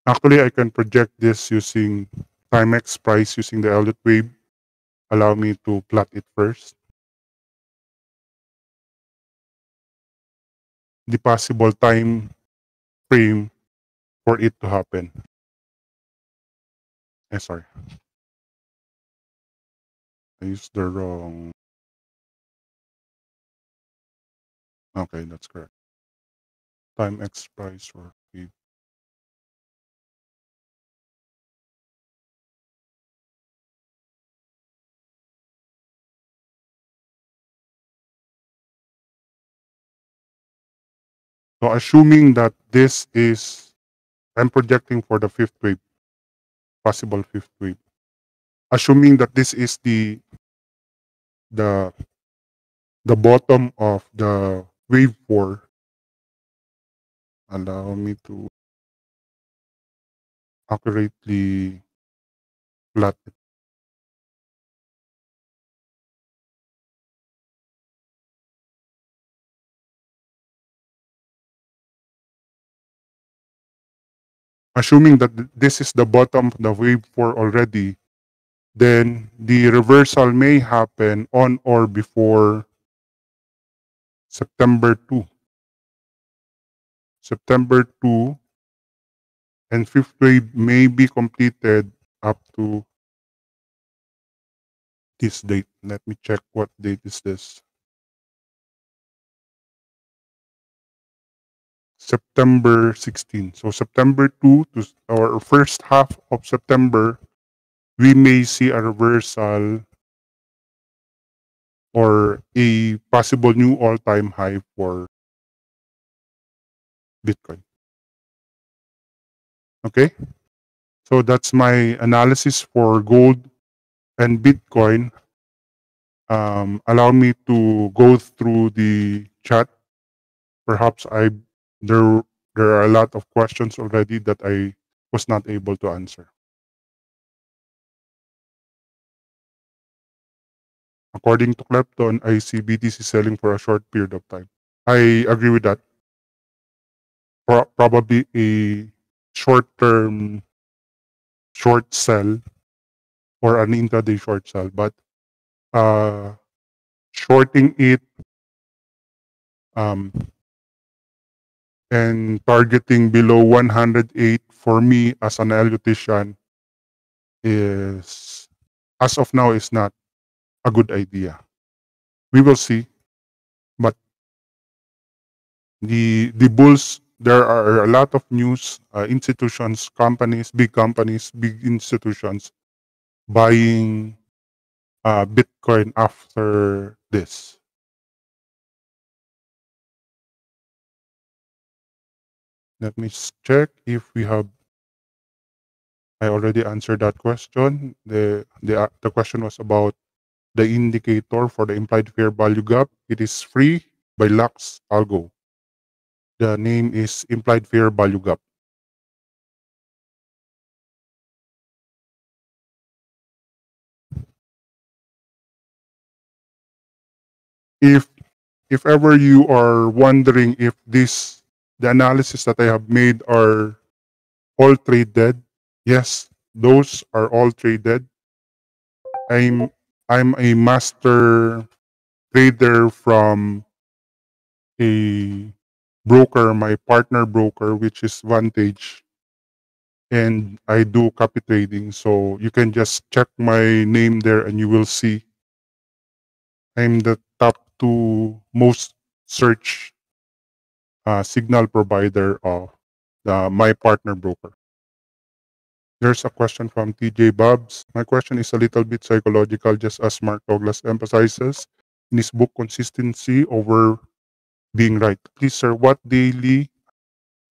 Actually, I can project this using Timex price using the Elliott wave. Allow me to plot it first. The possible time frame for it to happen. Sorry. I used the wrong. Okay, that's correct. Timex price or wave. So assuming that this is, I'm projecting for the fifth wave, possible fifth wave. Assuming that this is the the bottom of the wave 4, allow me to accurately plot it. Assuming that this is the bottom of the wave 4 already, then the reversal may happen on or before September 2. September 2 and fifth wave may be completed up to this date. Let me check what date is this. September 16. So September 2 to or first half of September, we may see a reversal or a possible new all-time high for Bitcoin. Okay? So that's my analysis for gold and Bitcoin. Allow me to go through the chat. Perhaps there there are a lot of questions already that I was not able to answer. According to Klepton, I see BTC selling for a short period of time. I agree with that. Probably a short-term short sell or an intraday short sell, but uh, shorting it um, and targeting below 108 for me as an Elliotician is, as of now, is not a good idea. We will see, but the bulls, there are a lot of news, institutions, companies, big institutions buying Bitcoin after this. Let me check if we have. I already answered that question. The question was about the indicator for the implied fair value gap. It is free by Lux Algo. The name is implied fair value gap. If if ever you are wondering if the analysis that I have made are all traded, yes, those are all traded. I'm I'm a master trader from a broker, my partner broker, which is Vantage, and I do copy trading. So you can just check my name there and you will see I'm the top two most search signal provider of my partner broker. There's a question from TJ Babs. My question is a little bit psychological, just as Mark Douglas emphasizes in his book Consistency Over Being Right. Please, sir, what daily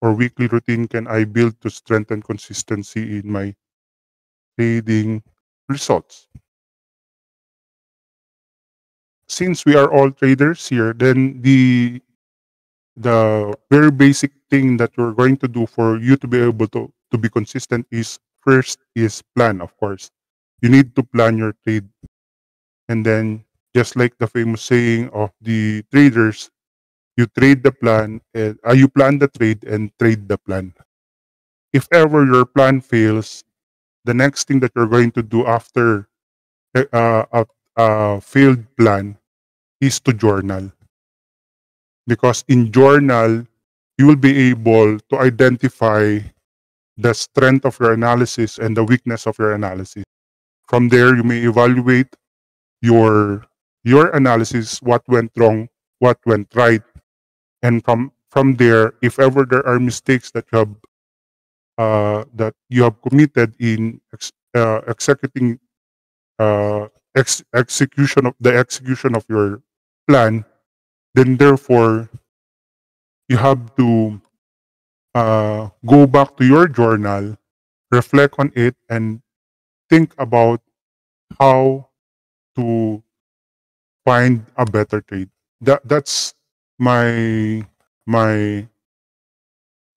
or weekly routine can I build to strengthen consistency in my trading results? Since we are all traders here, then the very basic thing that you're going to do for you to be able to be consistent is first is plan, of course. You need to plan your trade. And then just like the famous saying of the traders, you trade the plan and you plan the trade and trade the plan. If ever your plan fails, the next thing that you're going to do after a failed plan is to journal. Because in journal, you will be able to identify the strength of your analysis and the weakness of your analysis. From there, you may evaluate your your analysis, what went wrong, what went right, and from there, if ever there are mistakes that you have committed in executing execution of your plan, then therefore you have to go back to your journal, reflect on it, and think about how to find a better trade. That's my my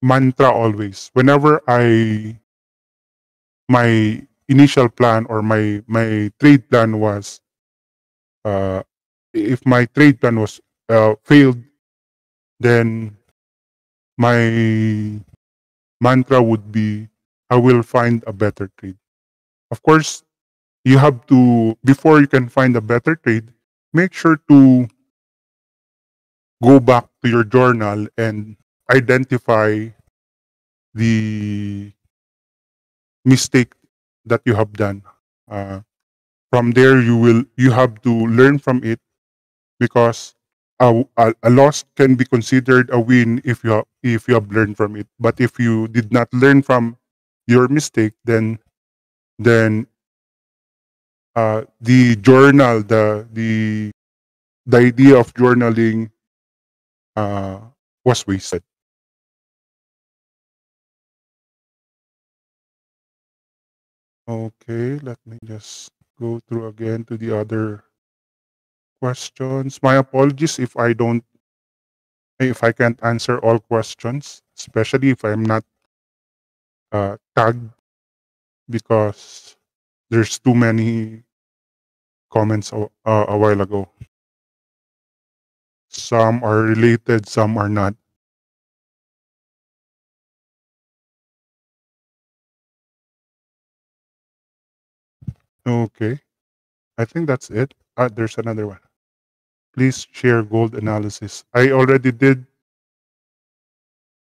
mantra always. Whenever my initial plan or my trade plan was, uh, if my trade plan was failed, then my mantra would be, I will find a better trade. Of course, you have to, before you can find a better trade, make sure to go back to your journal and identify the mistake that you have done. Uh, from there, you have to learn from it, because a loss can be considered a win if you have learned from it. But if you did not learn from your mistake, then the journal, the idea of journaling uh, was wasted. Okay, let me just go through again to the other questions. My apologies if I can't answer all questions, especially if I'm not tagged, because there's too many comments a while ago. Some are related, some are not. Okay, I think that's it. There's another one. Please share gold analysis. I already did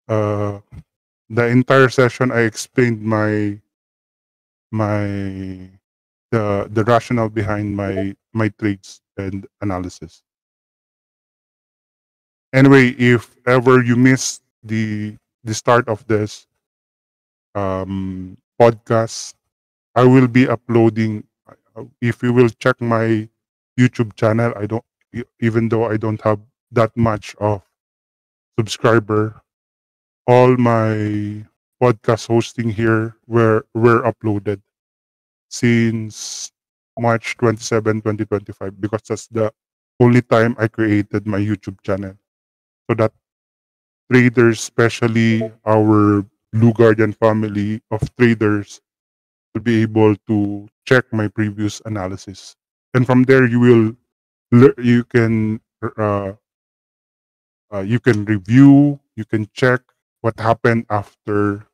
uh, the entire session. I explained my the rationale behind my trades and analysis. Anyway, if ever you miss the start of this podcast, I will be uploading. If you will check my YouTube channel, I don't, even though I don't have that much of subscriber, all my podcast hosting here were uploaded since March 27, 2025, because that's the only time I created my YouTube channel. So that traders, especially our Blue Guardian family of traders, will be able to check my previous analysis. And from there, you can you can review, you can check what happened after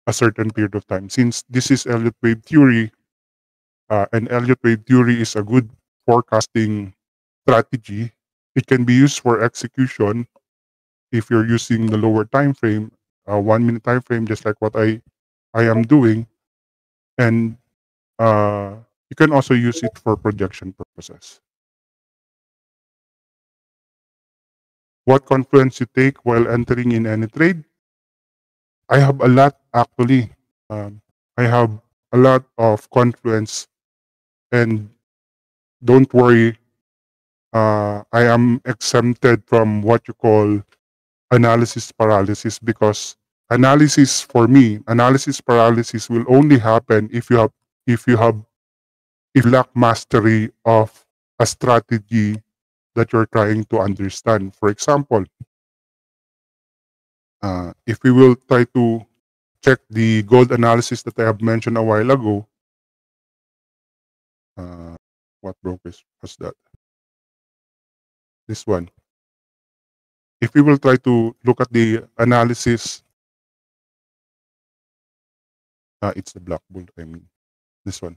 a certain period of time. Since this is Elliott wave theory, and Elliott wave theory is a good forecasting strategy, it can be used for execution if you're using the lower time frame, 1 minute time frame, just like what I am doing, and you can also use it for projection purposes. What confluence you take while entering in any trade? I have a lot actually. Um, I have a lot of confluence, and don't worry, I am exempted from what you call analysis paralysis, because analysis for me, analysis paralysis will only happen if you have if you lack mastery of a strategy that you're trying to understand. For example, if we will try to check the gold analysis that I have mentioned a while ago, uh, what brokers was that? This one. If we will try to look at the analysis, it's the black bull, I mean, this one.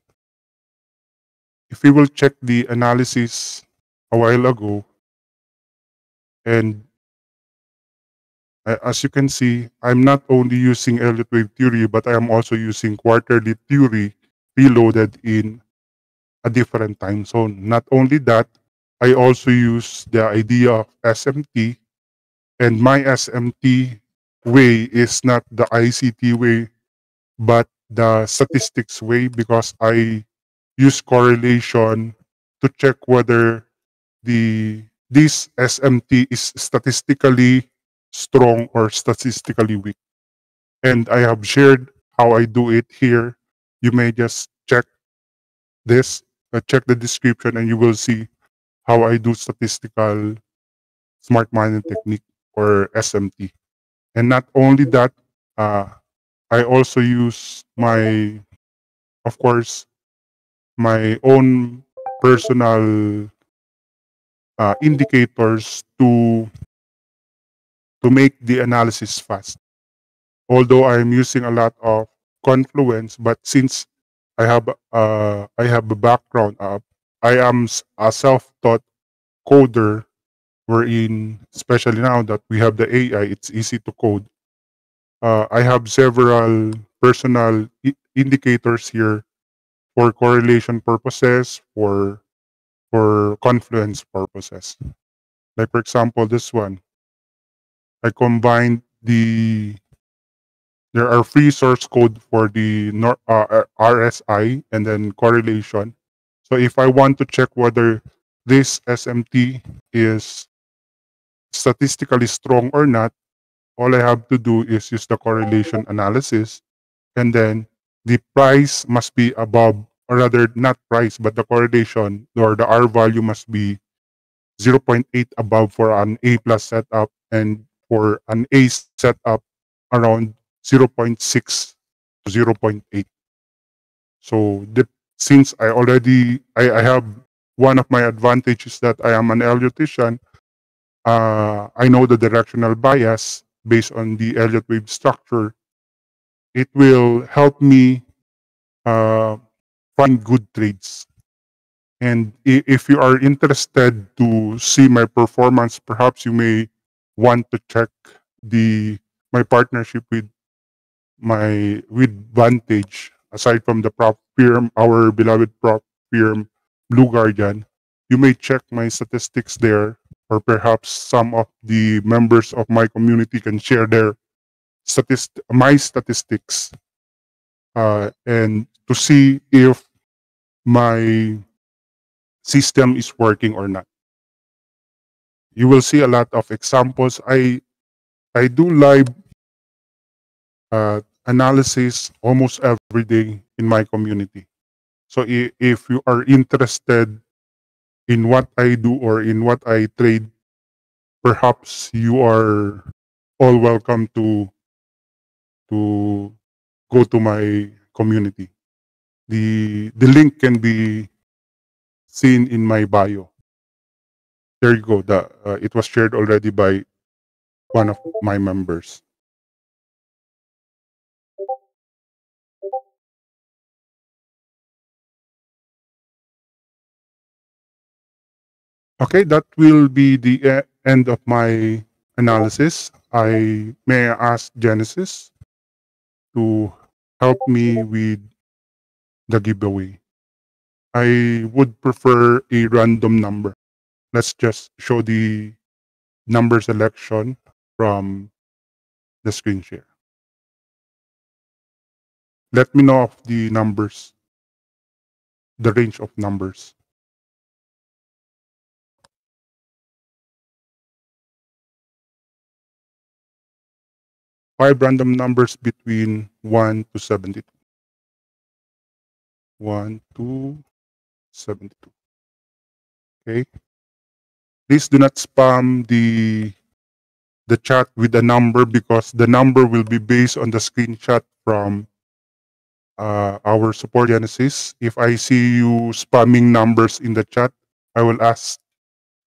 If we will check the analysis a while ago, and as you can see, I'm not only using Elliott wave theory, but I am also using quarterly theory reloaded in a different time zone. Not only that, I also use the idea of SMT, and my SMT way is not the ICT way, but the statistics way, because I use correlation to check whether this SMT is statistically strong or statistically weak. And I have shared how I do it here. You may just check this, check the description, and you will see how I do statistical smart mining technique, or SMT. And not only that, uh, I also use my of course, my own personal indicators to make the analysis fast. Although I'm using a lot of Confluence, but since I have a background of I am a self-taught coder, wherein especially now that we have the AI, it's easy to code. I have several personal indicators here for correlation purposes, for confluence purposes. Like for example, this one, I combined there are free source code for the RSI and then correlation. So if I want to check whether this SMT is statistically strong or not, all I have to do is use the correlation analysis, and then the price must be above, or rather not price, but the correlation or the R value must be zero point 0.8 above for an A plus setup, and for an A setup around zero point 0.6 to zero point 0.8. So since I have one of my advantages that I am an Elliottician, I know the directional bias based on the Elliott wave structure. It will help me uh, find good trades. And if you are interested to see my performance, perhaps you may want to check the my partnership with Vantage. Aside from the prop firm, our beloved prop firm, Blue Guardian, you may check my statistics there, or perhaps some of the members of my community can share their my statistics, and to see if my system is working or not. You will see a lot of examples. I do live analysis almost every day in my community. So if you are interested in what I do or in what I trade, perhaps you are all welcome to go to my community. The link can be seen in my bio. There you go. It was shared already by one of my members. Okay, that will be the end of my analysis. I may ask Genesis to help me with the giveaway. I would prefer a random number. Let's just show the number selection from the screen share. Let me know of the numbers, the range of numbers. 5 random numbers between 1 to 72. 1 to 72. Okay. Please do not spam the chat with a number, because the number will be based on the screenshot from our support Genesis. If I see you spamming numbers in the chat, I will ask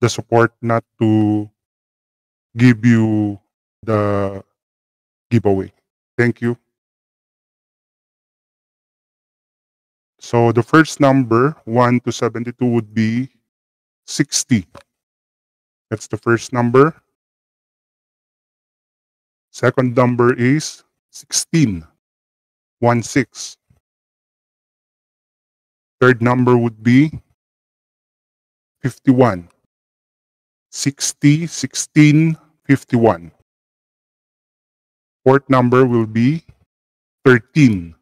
the support not to give you the giveaway. Thank you. So the first number, 1 to 72, would be 60. That's the first number. Second number is 16. 1 6. Third number would be 51. 60, 16, 51. Fourth number will be 13.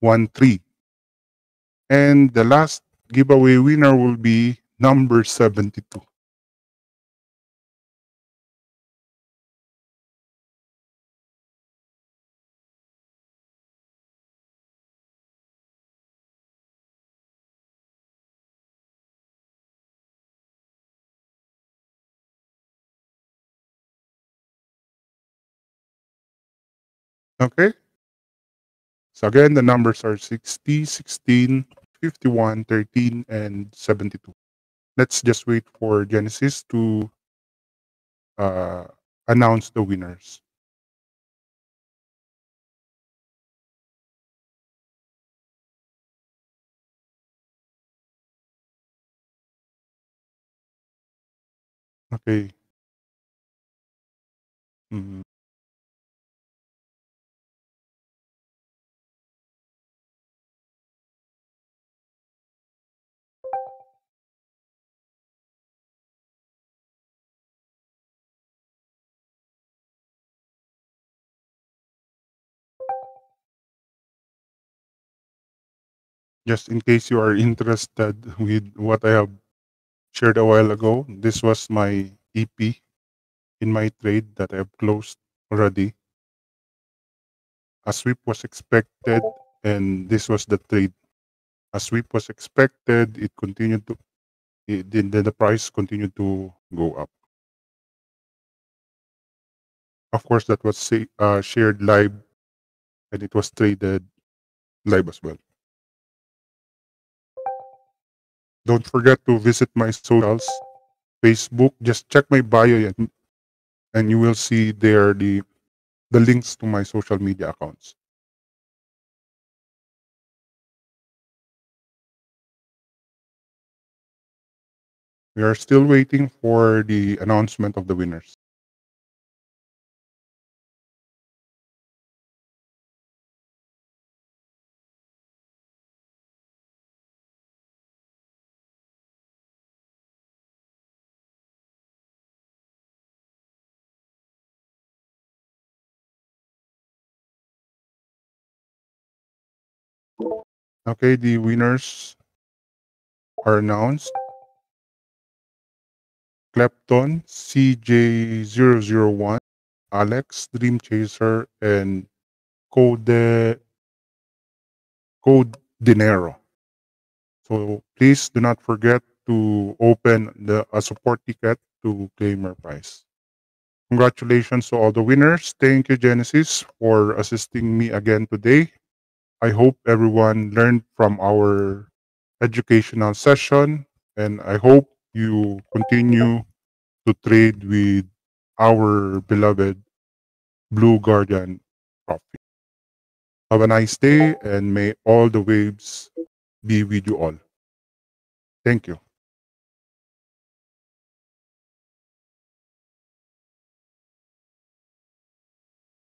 1 3. And the last giveaway winner will be number 72. Okay? So again, the numbers are 60, 16, 51, 13, and 72. Let's just wait for Genesis to uh, announce the winners. Okay. Mhm. Just in case you are interested with what I have shared a while ago, this was my EP in my trade that I have closed already. A sweep was expected, and this was the trade. A sweep was expected. It continued to the price continued to go up. Of course, that was shared live, and it was traded live as well. Don't forget to visit my socials, Facebook. Just check my bio, and you will see there the links to my social media accounts. We are still waiting for the announcement of the winners. Okay, the winners are announced. Klepton, CJ001, Alex, Dream Chaser, and Code Code Dinero. So please do not forget to open the a support ticket to claim your prize. Congratulations to all the winners. Thank you, Genesis, for assisting me again today. I hope everyone learned from our educational session, and I hope you continue to trade with our beloved Blue Guardian Coffee. Have a nice day, and may all the waves be with you all. Thank you.